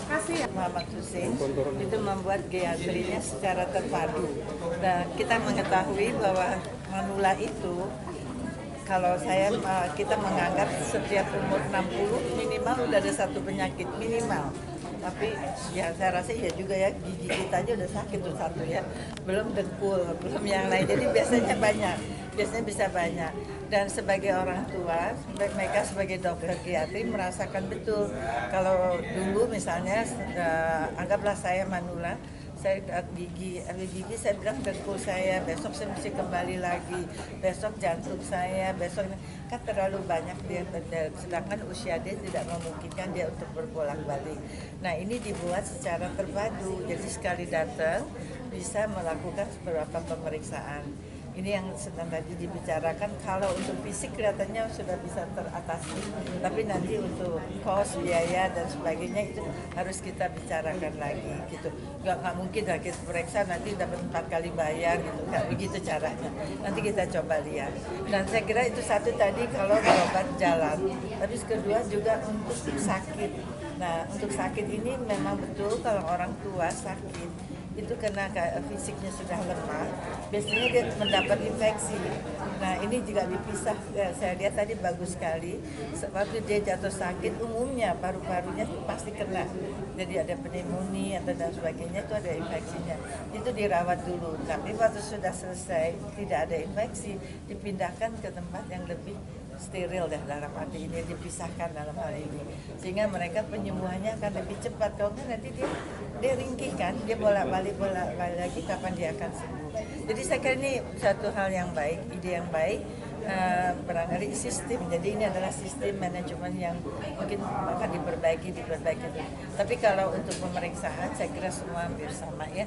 Kasih ya. Muhammad Hussein itu membuat geatrinya secara terpadu. Nah, kita mengetahui bahwa manula itu kalau kita menganggap setiap umur 60 minimal udah ada satu penyakit minimal. Tapi ya saya rasa ya juga ya, gigi kita aja udah sakit tuh satu ya, belum dengkul, belum yang lain. Jadi biasanya bisa banyak. Dan sebagai orang tua, mereka sebagai dokter giatri merasakan betul kalau dulu misalnya anggaplah saya manula, saya gigi saya bilang dengkul saya, besok saya mesti kembali lagi, besok jantung saya, besok kan terlalu banyak dia, sedangkan usia dia tidak memungkinkan dia untuk berbolak-balik. Nah ini dibuat secara terpadu, jadi sekali datang bisa melakukan beberapa pemeriksaan. Ini yang sedang tadi dibicarakan, kalau untuk fisik kelihatannya sudah bisa teratasi, tapi nanti untuk kos, biaya dan sebagainya itu harus kita bicarakan lagi gitu. Nggak mungkin lah kita periksa nanti dapat 4 kali bayar gitu, nggak begitu caranya. Nanti kita coba lihat. Dan saya kira itu satu tadi kalau berobat jalan, tapi kedua juga untuk sakit. Nah untuk sakit ini memang betul kalau orang tua sakit itu karena fisiknya sudah lemah, biasanya dia mendapat infeksi. Nah ini juga dipisah, saya lihat tadi bagus sekali, waktu dia jatuh sakit umumnya paru-parunya pasti kena, jadi ada pneumonia dan sebagainya, itu ada infeksinya, itu dirawat dulu. Tapi waktu sudah selesai tidak ada infeksi, dipindahkan ke tempat yang lebih steril dalam arti ini, dipisahkan dalam hal ini, sehingga mereka penyembuhannya akan lebih cepat. Kalau nanti dia ringkihkan, dia bolak-balik lagi, kapan dia akan sembuh. Jadi saya kira ini satu hal yang baik, ide yang baik, barangkali sistem. Jadi ini adalah sistem manajemen yang mungkin akan diperbaiki. Tapi kalau untuk pemeriksaan saya kira semua hampir sama ya.